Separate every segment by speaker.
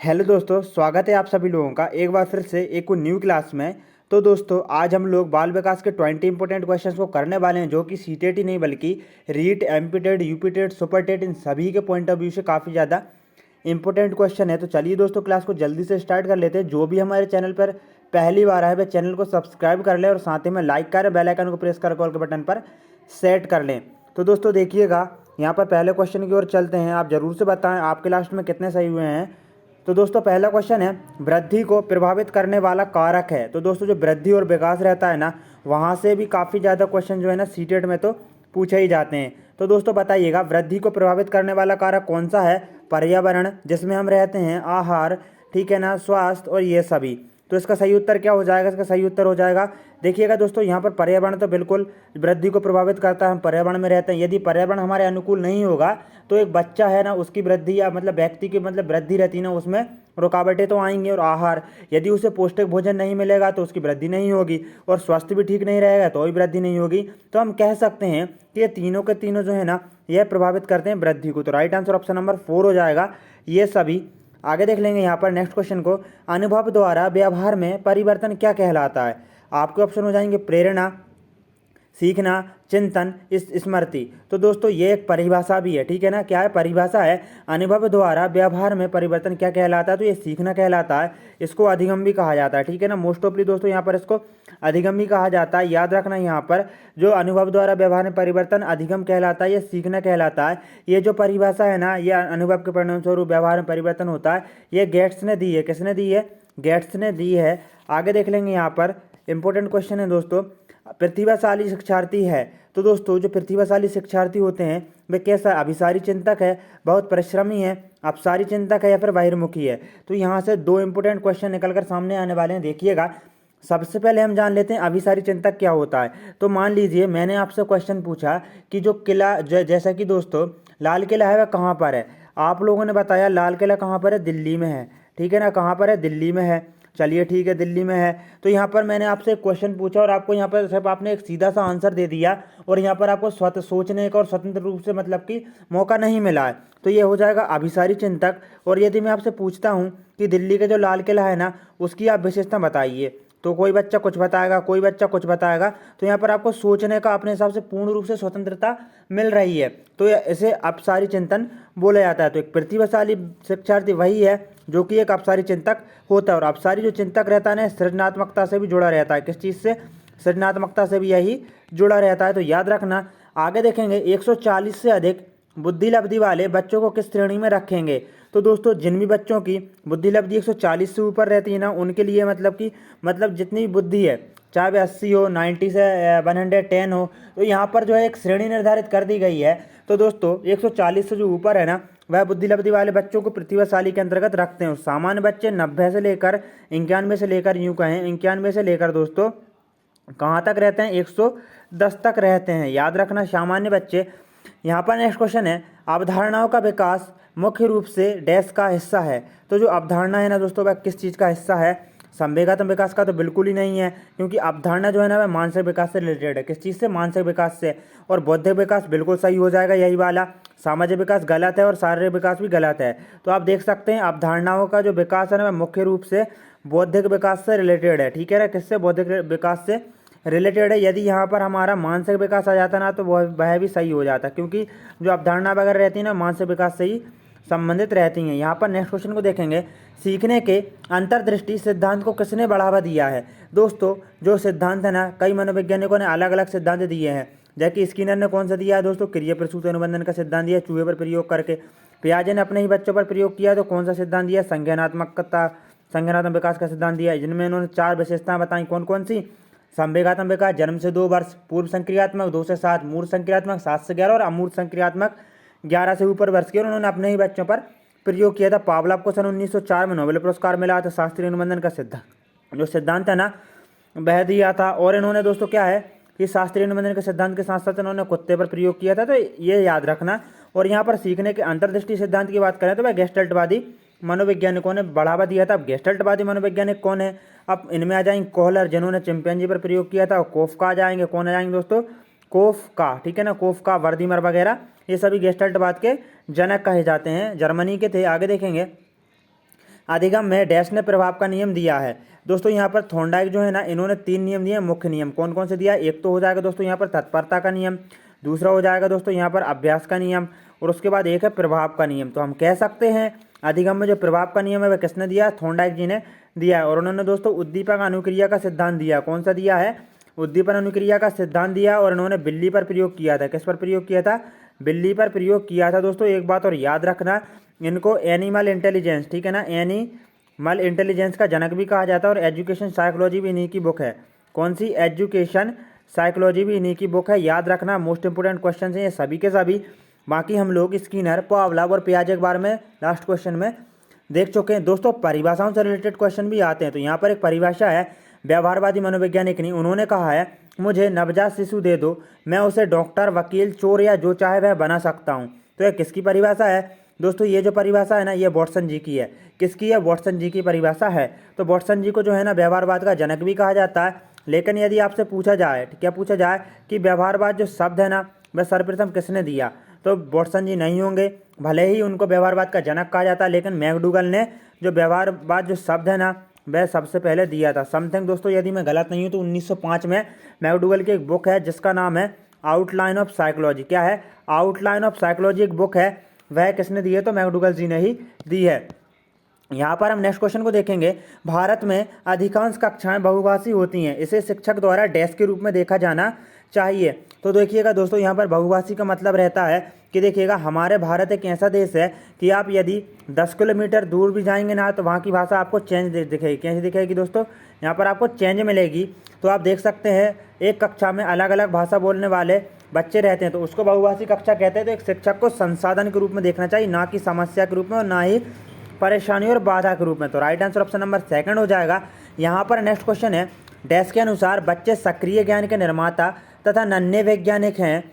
Speaker 1: Hello दोस्तों, स्वागत है आप सभी लोगों का एक बार फिर से एक न्यू क्लास में। तो दोस्तों आज हम लोग बाल विकास के 20 इंपॉर्टेंट क्वेश्चंस को करने वाले हैं, जो कि सीटेट ही नहीं बल्कि रीट, एमपीटेट, यूपीटेट, सुपरटेट इन सभी के पॉइंट ऑफ व्यू से काफ़ी ज़्यादा इंपॉर्टेंट क्वेश्चन है। तो चलिए दोस्तों क्लास को जल्दी से स्टार्ट कर लेते हैं। जो भी हमारे चैनल पर पहली बार आए वह चैनल को सब्सक्राइब कर लें और साथ ही में लाइक करें, बेल आइकन को प्रेस कर कॉल के बटन पर सेट कर लें। तो दोस्तों देखिएगा, यहाँ पर पहले क्वेश्चन की ओर चलते हैं। आप ज़रूर से बताएं आपके लास्ट में कितने सही हुए हैं। तो दोस्तों पहला क्वेश्चन है, वृद्धि को प्रभावित करने वाला कारक है। तो दोस्तों जो वृद्धि और विकास रहता है ना, वहाँ से भी काफ़ी ज़्यादा क्वेश्चन जो है ना सीटेट में तो पूछे ही जाते हैं। तो दोस्तों बताइएगा, वृद्धि को प्रभावित करने वाला कारक कौन सा है? पर्यावरण, जिसमें हम रहते हैं, आहार, ठीक है ना, स्वास्थ्य और ये सभी। तो इसका सही उत्तर क्या हो जाएगा? इसका सही उत्तर हो जाएगा, देखिएगा दोस्तों, यहाँ पर पर्यावरण तो बिल्कुल वृद्धि को प्रभावित करता है। हम पर्यावरण में रहते हैं, यदि पर्यावरण हमारे अनुकूल नहीं होगा तो एक बच्चा है ना, उसकी वृद्धि या मतलब व्यक्ति की मतलब वृद्धि रहती है ना, उसमें रुकावटें तो आएंगी। और आहार, यदि उसे पौष्टिक भोजन नहीं मिलेगा तो उसकी वृद्धि नहीं होगी, और स्वास्थ्य भी ठीक नहीं रहेगा तो भी वृद्धि नहीं होगी। तो हम कह सकते हैं कि ये तीनों के तीनों जो है ना, यह प्रभावित करते हैं वृद्धि को। तो राइट आंसर ऑप्शन नंबर 4 हो जाएगा ये सभी। आगे देख लेंगे यहाँ पर नेक्स्ट क्वेश्चन को, अनुभव द्वारा व्यवहार में परिवर्तन क्या कहलाता है? आपके ऑप्शन हो जाएंगे प्रेरणा, सीखना, चिंतन, स्मृति। तो दोस्तों ये एक परिभाषा भी है, ठीक है ना, क्या है? परिभाषा है। अनुभव द्वारा व्यवहार में परिवर्तन क्या कहलाता है? तो ये सीखना कहलाता है। इसको अधिगम भी कहा जाता है, ठीक है ना। मोस्ट ऑफली दोस्तों यहाँ पर इसको अधिगम भी कहा जाता है। याद रखना, यहाँ पर जो अनुभव द्वारा व्यवहार में परिवर्तन अधिगम कहलाता है, ये सीखना कहलाता है। ये जो परिभाषा है ना, ये अनुभव के परिणाम स्वरूप व्यवहार में परिवर्तन होता है, ये गेट्स ने दी है। किसने दी है? गेट्स ने दी है। आगे देख लेंगे, यहाँ पर इंपॉर्टेंट क्वेश्चन है दोस्तों, प्रतिभाशाली शिक्षार्थी है। तो दोस्तों जो प्रतिभाशाली शिक्षार्थी होते हैं वे कैसा? अभिसारी चिंतक है, बहुत परिश्रमी है, अपसारी चिंतक है, या फिर बहिर्मुखी है। तो यहाँ से दो इंपॉर्टेंट क्वेश्चन निकलकर सामने आने वाले हैं। देखिएगा, सबसे पहले हम जान लेते हैं अभिसारी चिंतक क्या होता है। तो मान लीजिए मैंने आपसे क्वेश्चन पूछा कि जो किला जैसा कि दोस्तों लाल किला है वह कहाँ पर है। आप लोगों ने बताया लाल किला कहाँ पर है? दिल्ली में है, ठीक है ना। कहाँ पर है? दिल्ली में है। चलिए ठीक है, दिल्ली में है। तो यहाँ पर मैंने आपसे एक क्वेश्चन पूछा और आपको यहाँ पर सिर्फ आपने एक सीधा सा आंसर दे दिया, और यहाँ पर आपको स्वतः सोचने का और स्वतंत्र रूप से मतलब कि मौका नहीं मिला है। तो ये हो जाएगा अभिसारी चिंतक। और यदि मैं आपसे पूछता हूँ कि दिल्ली का जो लाल किला है ना, उसकी आप विशेषता बताइए, तो कोई बच्चा कुछ बताएगा, कोई बच्चा कुछ बताएगा। तो यहाँ पर आपको सोचने का अपने हिसाब से पूर्ण रूप से स्वतंत्रता मिल रही है। तो इसे अपसारी चिंतन बोला जाता है। तो एक प्रतिभाशाली शिक्षार्थी वही है जो कि एक अपसारी चिंतक होता है। और अपसारी जो चिंतक रहता है ना, सृजनात्मकता से भी जुड़ा रहता है। किस चीज़ से? सृजनात्मकता से भी यही जुड़ा रहता है। तो याद रखना। आगे देखेंगे, 140 से अधिक बुद्धि लब्धि वाले बच्चों को किस श्रेणी में रखेंगे? तो दोस्तों जिन भी बच्चों की बुद्धि लब्धि 140 से ऊपर रहती है ना, उनके लिए मतलब जितनी भी बुद्धि है, चाहे वह 80 हो, 90 से 110 हो, तो यहाँ पर जो है एक श्रेणी निर्धारित कर दी गई है। तो दोस्तों 140 से जो ऊपर है ना, वह बुद्धि लब्धि वाले बच्चों को प्रतिभाशाली के अंतर्गत रखते हैं। सामान्य बच्चे 90 से लेकर 91 से लेकर, यूँ कहें 91 से लेकर दोस्तों कहाँ तक रहते हैं? 110 तक रहते हैं। याद रखना, सामान्य बच्चे। यहाँ पर नेक्स्ट क्वेश्चन है, अवधारणाओं का विकास मुख्य रूप से डैश का हिस्सा है। तो जो अवधारणा है ना दोस्तों, वह किस चीज़ का हिस्सा है? संवेगात्मक विकास का तो बिल्कुल ही नहीं है, क्योंकि अवधारणा जो है ना, वह मानसिक विकास से रिलेटेड है। किस चीज़ से? मानसिक विकास से। और बौद्धिक विकास बिल्कुल सही हो जाएगा, यही वाला। सामाजिक विकास गलत है, और शारीरिक विकास भी गलत है। तो आप देख सकते हैं अवधारणाओं का जो विकास है ना, वह मुख्य रूप से बौद्धिक विकास से रिलेटेड है, ठीक है ना। किससे? बौद्धिक विकास से रिलेटेड है। यदि यहाँ पर हमारा मानसिक विकास आ जाता ना, तो वह भी सही हो जाता, क्योंकि जो अवधारणा वगैरह रहती है ना, मानसिक विकास से ही संबंधित रहती हैं। यहाँ पर नेक्स्ट क्वेश्चन को देखेंगे, सीखने के अंतर्दृष्टि सिद्धांत को किसने बढ़ावा दिया है? दोस्तों जो सिद्धांत है ना, कई मनोवैज्ञानिकों ने अलग अलग सिद्धांत दिए हैं। जबकि स्किनर ने कौन सा दिया है दोस्तों? क्रिया प्रसूति अनुबंधन का सिद्धांत दिया, चूहे पर प्रयोग करके। पियाजे ने अपने ही बच्चों पर प्रयोग किया, तो कौन सा सिद्धांत दिया? संज्ञानात्मक विकास का सिद्धांत दिया है। जिनमें इन्होंने 4 विशेषताएं बताई, कौन कौन सी? संवेगात्मक विकास जन्म से 2 वर्ष, पूर्व संक्रियात्मक 2 से 7, मूर्त संक्रियात्मक 7 से 11 और अमूर्त संक्रियात्मक 11 से ऊपर वर्ष की। और उन्होंने अपने ही बच्चों पर प्रयोग किया था। पावलोव को सन 1904 में नोबेल पुरस्कार मिला था शास्त्रीय अनुबंधन का सिद्धांत है ना, वह दिया था। और इन्होंने दोस्तों क्या है कि शास्त्रीय अनुबंधन के सिद्धांत के साथ साथ इन्होंने कुत्ते पर प्रयोग किया था, तो ये याद रखना। और यहाँ पर सीखने के अंतर्दृष्टि सिद्धांत की बात करें तो वह गेस्टल्टवादी मनोवैज्ञानिकों ने बढ़ावा दिया था। अब गेस्टल्टवादी मनोवैज्ञानिक कौन है? अब इनमें आ जाएंगे कोहलर, जिन्होंने चिंपैंजी पर प्रयोग किया था। और कोफका आ जाएंगे। कौन आ जाएंगे दोस्तों? कोफका, ठीक है ना, कोफका, वर्दीमर वगैरह, ये सभी गेस्टल्टवाद के जनक कहे जाते हैं, जर्मनी के थे। आगे देखेंगे, अधिगम में डैश ने प्रभाव का नियम दिया है। दोस्तों यहाँ पर थॉर्नडाइक जो है ना, इन्होंने 3 नियम दिए, मुख्य नियम कौन कौन से दिया। एक तो हो जाएगा दोस्तों यहाँ पर तत्परता का नियम, दूसरा हो जाएगा दोस्तों यहाँ पर अभ्यास का नियम, और उसके बाद एक है प्रभाव का नियम। तो हम कह सकते हैं अधिगम में जो प्रभाव का नियम है वह किसने दिया, थॉर्नडाइक जी ने दिया है। और उन्होंने दोस्तों उद्दीपक अनुक्रिया का सिद्धांत दिया। कौन सा दिया है, उद्दीपन अनुक्रिया का सिद्धांत दिया, और इन्होंने बिल्ली पर प्रयोग किया था। किस पर प्रयोग किया था, बिल्ली पर प्रयोग किया था। दोस्तों एक बात और याद रखना, इनको एनिमल इंटेलिजेंस, ठीक है ना, एनिमल इंटेलिजेंस का जनक भी कहा जाता है, और एजुकेशन साइकोलॉजी भी इन्हीं की बुक है। कौन सी, एजुकेशन साइकोलॉजी भी इन्हीं की बुक है। याद रखना, मोस्ट इंपोर्टेंट क्वेश्चन हैं ये सभी के सभी। बाकी हम लोग स्किनर, पावलोव और पियाजे के बारे में लास्ट क्वेश्चन में देख चुके हैं। दोस्तों परिभाषाओं से रिलेटेड क्वेश्चन भी आते हैं। तो यहाँ पर एक परिभाषा है व्यवहारवादी मनोवैज्ञानिक ने, उन्होंने कहा है मुझे नवजात शिशु दे दो, मैं उसे डॉक्टर, वकील, चोर या जो चाहे वह बना सकता हूँ। तो यह किसकी परिभाषा है दोस्तों, ये जो परिभाषा है ना, ये वाटसन जी की है। किसकी है, वाटसन जी की परिभाषा है। तो वाटसन जी को जो है ना व्यवहारवाद का जनक भी कहा जाता है। लेकिन यदि आपसे पूछा जाए, क्या पूछा जाए कि व्यवहारवाद जो शब्द है ना वह सर्वप्रथम किसने दिया, तो वाटसन जी नहीं होंगे। भले ही उनको व्यवहारवाद का जनक कहा जाता है, लेकिन मैकडूगल ने जो व्यवहारवाद जो शब्द है ना वह सबसे पहले दिया था। समथिंग दोस्तों यदि मैं गलत नहीं हूँ तो 1905 में मैकडूगल की एक बुक है जिसका नाम है आउटलाइन ऑफ साइकोलॉजी। क्या है, आउटलाइन ऑफ साइकोलॉजी एक बुक है, वह किसने दी है, तो मैकडूगल जी ने ही दी है। यहाँ पर हम नेक्स्ट क्वेश्चन को देखेंगे। भारत में अधिकांश कक्षाएं बहुभाषी होती हैं, इसे शिक्षक द्वारा डैश के रूप में देखा जाना चाहिए। तो देखिएगा दोस्तों यहाँ पर बहुभाषी का मतलब रहता है कि देखिएगा हमारे भारत एक ऐसा देश है कि आप यदि 10 किलोमीटर दूर भी जाएंगे ना तो वहाँ की भाषा आपको चेंज दिखेगी। कैसे दिखेगी दोस्तों, यहाँ पर आपको चेंज मिलेगी। तो आप देख सकते हैं एक कक्षा में अलग अलग भाषा बोलने वाले बच्चे रहते हैं, तो उसको बहुभाषी कक्षा कहते हैं। तो एक शिक्षक को संसाधन के रूप में देखना चाहिए, ना कि समस्या के रूप में और ना ही परेशानी और बाधा के रूप में। तो राइट आंसर ऑप्शन नंबर 2 हो जाएगा। यहाँ पर नेक्स्ट क्वेश्चन है, डैश के अनुसार बच्चे सक्रिय ज्ञान के निर्माता तथा नन्हे वैज्ञानिक हैं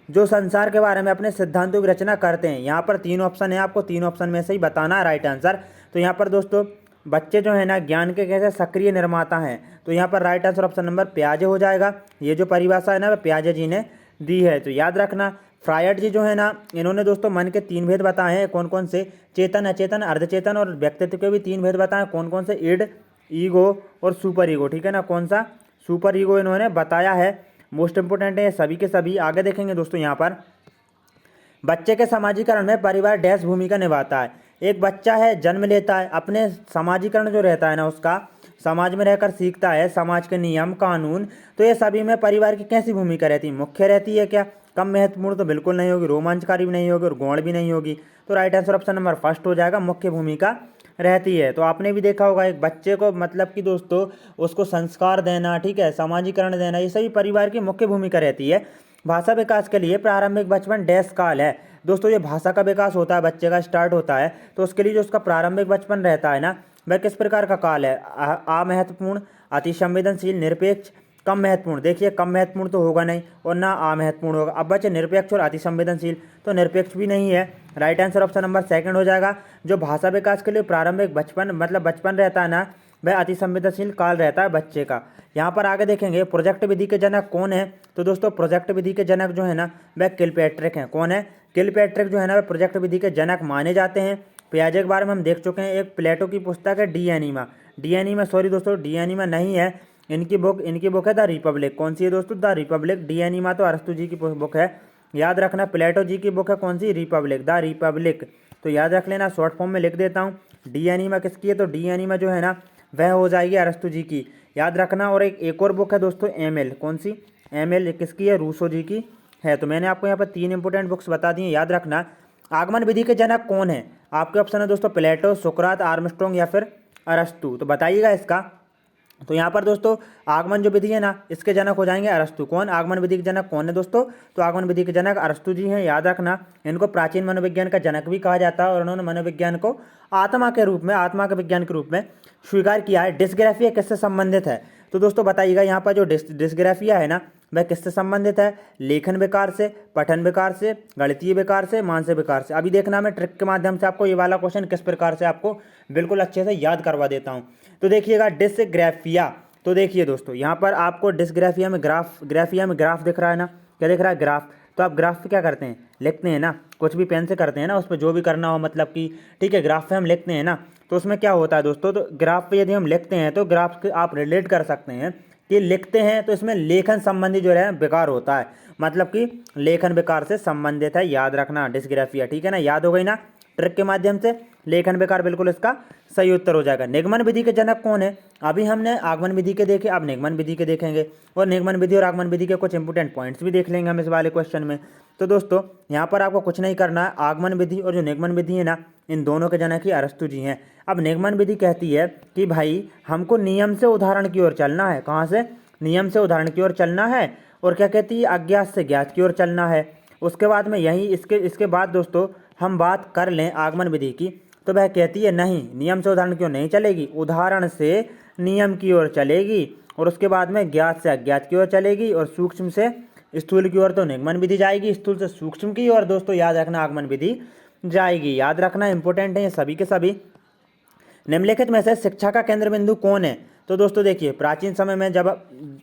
Speaker 1: जो संसार के बारे में अपने सिद्धांतों की रचना करते हैं। यहाँ पर 3 ऑप्शन है, आपको 3 ऑप्शन में से ही बताना है राइट आंसर। तो यहाँ पर दोस्तों बच्चे जो है ना ज्ञान के कैसे सक्रिय निर्माता हैं, तो यहाँ पर राइट आंसर ऑप्शन नंबर पियाजे हो जाएगा। ये जो परिभाषा है ना वह पियाजे जी ने दी है। तो याद रखना, फ्रायड जी जो है ना इन्होंने दोस्तों मन के 3 भेद बताए हैं। कौन कौन से, चेतन, अचेतन, अर्धचेतन, और व्यक्तित्व के भी 3 भेद बताए। कौन कौन से, इड, ईगो और सुपर ईगो, ठीक है ना, कौन सा, सुपर ईगो इन्होंने बताया है। मोस्ट इंपोर्टेंट है सभी के सभी। आगे देखेंगे दोस्तों यहाँ पर बच्चे के समाजीकरण में परिवार डैश भूमिका निभाता है। एक बच्चा है, जन्म लेता है, अपने समाजीकरण जो रहता है ना उसका समाज में रहकर सीखता है, समाज के नियम कानून, तो ये सभी में परिवार की कैसी भूमिका रहती है, मुख्य रहती है क्या, कम महत्वपूर्ण तो बिल्कुल नहीं होगी, रोमांचकारी भी नहीं होगी और गौण भी नहीं होगी। तो राइट आंसर ऑप्शन नंबर 1 हो जाएगा, मुख्य भूमिका रहती है। तो आपने भी देखा होगा एक बच्चे को मतलब कि दोस्तों उसको संस्कार देना, ठीक है, समाजीकरण देना, ये सभी परिवार की मुख्य भूमिका रहती है। भाषा विकास के लिए प्रारंभिक बचपन डैश काल है। दोस्तों ये भाषा का विकास होता है, बच्चे का स्टार्ट होता है, तो उसके लिए जो उसका प्रारंभिक बचपन रहता है ना वह किस प्रकार का काल है, अमहत्वपूर्ण, अति संवेदनशील, निरपेक्ष, कम महत्वपूर्ण। देखिए कम महत्वपूर्ण तो होगा नहीं और ना अमहत्वपूर्ण होगा। अब बचे निरपेक्ष और अति संवेदनशील, तो निरपेक्ष भी नहीं है। राइट आंसर ऑप्शन नंबर 2 हो जाएगा। जो भाषा विकास के लिए प्रारंभिक बचपन मतलब बचपन रहता है ना वह अति संवेदनशील काल रहता है बच्चे का। यहाँ पर आगे देखेंगे प्रोजेक्ट विधि के जनक कौन है, तो दोस्तों प्रोजेक्ट विधि के जनक जो है ना वह किलपैट्रिक हैं। कौन है, किलपैट्रिक जो है ना वह प्रोजेक्ट विधि के जनक माने जाते हैं। पियाजे के बारे में हम देख चुके हैं, एक प्लेटो की पुस्तक है डी एनीमा, सॉरी दोस्तों डी एनीमा नहीं है, इनकी बुक है द रिपब्लिक। कौन सी है दोस्तों, द रिपब्लिक। डी एनीमा तो अरस्तु जी की बुक है, याद रखना। प्लेटो जी की बुक है कौन सी, रिपब्लिक, द रिपब्लिक। तो याद रख लेना, शॉर्ट फॉर्म में लिख देता हूँ। डी एनीमा किसकी है, तो डी एनीमा जो है ना वह हो जाएगी अरस्तु जी की, याद रखना। और एक और बुक है दोस्तों एमएल, कौन सी, एमएल किसकी है, रूसो जी की है। तो मैंने आपको यहाँ पर 3 इंपोर्टेंट बुक्स बता दी हैं, याद रखना। आगमन विधि के जनक कौन है, आपके ऑप्शन है दोस्तों प्लेटो, सुकरात, आर्मस्ट्रॉन्ग या फिर अरस्तु। तो बताइएगा इसका। तो यहाँ पर दोस्तों आगमन जो विधि है ना इसके जनक हो जाएंगे अरस्तु। कौन, आगमन विधि के जनक कौन है दोस्तों, तो आगमन विधि के जनक अरस्तु जी हैं, याद रखना। इनको प्राचीन मनोविज्ञान का जनक भी कहा जाता है और उन्होंने मनोविज्ञान को आत्मा के रूप में, आत्मा के विज्ञान के रूप में स्वीकार किया है। डिस्ग्राफिया किससे संबंधित है, तो दोस्तों बताइएगा यहाँ पर जो डिस्ग्राफिया है ना वह किससे संबंधित है, लेखन विकार से, पठन विकार से, गणितीय विकार से, मानसिक विकार से। अभी देखना मैं ट्रिक के माध्यम से आपको ये वाला क्वेश्चन किस प्रकार से आपको बिल्कुल अच्छे से याद करवा देता हूँ। तो देखिएगा डिस्ग्राफिया, तो देखिए दोस्तों यहाँ पर आपको डिस्ग्राफिया में ग्राफ दिख रहा है ना, क्या दिख रहा है, ग्राफ। तो तो आप ग्राफ पे क्या करते हैं, लिखते हैं ना, कुछ भी पेन से करते हैं ना, उस पर जो भी करना हो मतलब कि ठीक है, ग्राफ पे हम लिखते हैं ना, तो उसमें क्या होता है दोस्तों, तो ग्राफ पे यदि हम लिखते हैं तो ग्राफ के आप रिलेट कर सकते हैं कि लिखते हैं तो इसमें लेखन संबंधी जो है बेकार होता है, मतलब कि लेखन बेकार से संबंधित है, याद रखना डिस्ग्राफिया, ठीक है ना, याद हो गई ना ट्रिक के माध्यम से। लेखन बेकार बिल्कुल इसका सही उत्तर हो जाएगा। निगमन विधि के जनक कौन है, अभी हमने आगमन विधि के देखे, अब निगमन विधि के देखेंगे और निगमन विधि और आगमन विधि के कुछ इंपोर्टेंट पॉइंट्स भी देख लेंगे हम इस वाले क्वेश्चन में। तो दोस्तों यहाँ पर आपको कुछ नहीं करना है, आगमन विधि और जो निगमन विधि है ना, इन दोनों के जनक ही अरस्तु जी हैं। अब निगमन विधि कहती है कि भाई हमको नियम से उदाहरण की ओर चलना है, कहाँ से, नियम से उदाहरण की ओर चलना है, और क्या कहती है, अज्ञात से ज्ञात की ओर चलना है। उसके बाद में यही इसके बाद दोस्तों हम बात कर लें आगमन विधि की, तो वह कहती है नहीं, नियम से उदाहरण की ओर नहीं चलेगी, उदाहरण से नियम की ओर चलेगी, और उसके बाद में ज्ञात से अज्ञात की ओर चलेगी, और सूक्ष्म से स्थूल की ओर तो निगमन विधि जाएगी, स्थूल से सूक्ष्म की ओर दोस्तों याद रखना आगमन विधि जाएगी। याद रखना इंपॉर्टेंट है ये सभी के सभी। निम्नलिखित में से शिक्षा का केंद्र बिंदु कौन है, तो दोस्तों देखिए प्राचीन समय में जब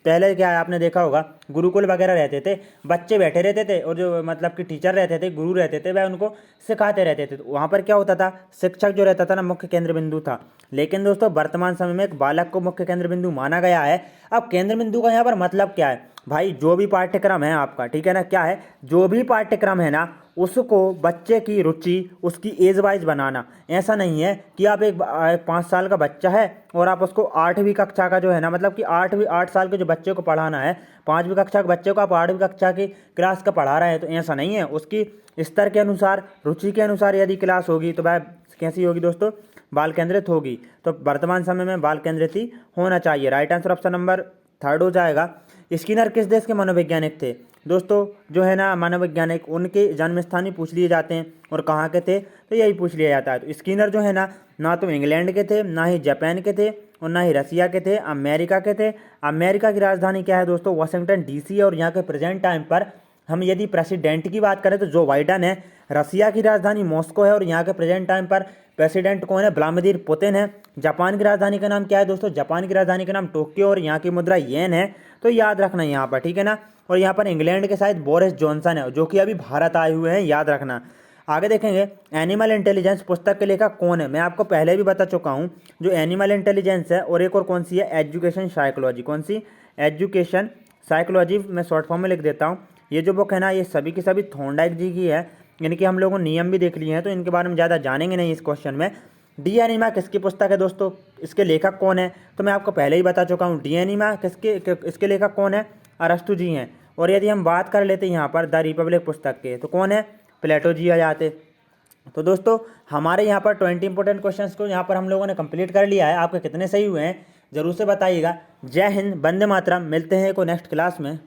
Speaker 1: पहले क्या है आपने देखा होगा, गुरुकुल वगैरह रहते थे, बच्चे बैठे रहते थे और जो मतलब कि टीचर रहते थे, गुरु रहते थे, वह उनको सिखाते रहते थे, तो वहाँ पर क्या होता था, शिक्षक जो रहता था ना मुख्य केंद्र बिंदु था। लेकिन दोस्तों वर्तमान समय में एक बालक को मुख्य केंद्र बिंदु माना गया है। अब केंद्र बिंदु का यहाँ पर मतलब क्या है भाई, जो भी पाठ्यक्रम है आपका, ठीक है ना, क्या है, जो भी पाठ्यक्रम है ना उसको बच्चे की रुचि उसकी एज वाइज बनाना। ऐसा नहीं है कि आप एक 5 साल का बच्चा है और आप उसको 8वीं कक्षा का जो है ना, मतलब कि 8 साल के जो बच्चे को पढ़ाना है, 5वीं कक्षा के बच्चे को आप 8वीं कक्षा की क्लास का पढ़ा रहे हैं, तो ऐसा नहीं है। उसकी स्तर के अनुसार, रुचि के अनुसार यदि क्लास होगी तो वह कैसी होगी दोस्तों, बाल केंद्रित होगी। तो वर्तमान समय में बाल केंद्रित ही होना चाहिए। राइट आंसर ऑप्शन नंबर 3 हो जाएगा। स्किनर किस देश के मनोवैज्ञानिक थे, दोस्तों जो है ना मनोवैज्ञानिक, उनके जन्म स्थान ही पूछ लिए जाते हैं और कहाँ के थे, तो यही पूछ लिया जाता है। तो स्किनर जो है ना तो इंग्लैंड के थे, ना ही जापान के थे, और ना ही रसिया के थे, अमेरिका के थे। अमेरिका की राजधानी क्या है दोस्तों, वाशिंगटन डीसी है, और यहाँ के प्रेजेंट टाइम पर हम यदि प्रेसिडेंट की बात करें तो जो बाइडन है। रसिया की राजधानी मॉस्को है, और यहाँ के प्रेजेंट टाइम पर प्रेसिडेंट कौन है, व्लादिमीर पुतिन है। जापान की राजधानी का नाम क्या है दोस्तों, जापान की राजधानी का नाम टोक्यो, और यहाँ की मुद्रा येन है, तो याद रखना यहाँ पर, ठीक है ना। और यहाँ पर इंग्लैंड के शायद बोरिस जॉनसन है, जो कि अभी भारत आए हुए हैं, याद रखना। आगे देखेंगे एनिमल इंटेलिजेंस पुस्तक के लेखक कौन है, मैं आपको पहले भी बता चुका हूँ, जो एनिमल इंटेलिजेंस है, और एक और कौन सी है, एजुकेशन साइकोलॉजी। कौन सी, एजुकेशन साइकोलॉजी, मैं शॉर्ट फॉर्म में लिख देता हूँ। ये जो बुक है ना, ये सभी की सभी थॉर्नडाइक जी की है, यानी कि हम लोगों ने नियम भी देख लिए हैं, तो इनके बारे में ज़्यादा जानेंगे नहीं इस क्वेश्चन में। डी एनिमा किसकी पुस्तक है दोस्तों, इसके लेखक कौन है, तो मैं आपको पहले ही बता चुका हूँ। डी एनिमा इसके लेखक कौन है, अरस्तु जी हैं। और यदि हम बात कर लेते हैं यहाँ पर द रिपब्लिक पुस्तक के, तो कौन है, प्लेटो जी आ जाते। तो दोस्तों हमारे यहाँ पर 20 इंपॉर्टेंट क्वेश्चंस को यहाँ पर हम लोगों ने कंप्लीट कर लिया है। आपके कितने सही हुए हैं जरूर से बताइएगा। जय हिंद, वंदे मातरम। मिलते हैं को नेक्स्ट क्लास में।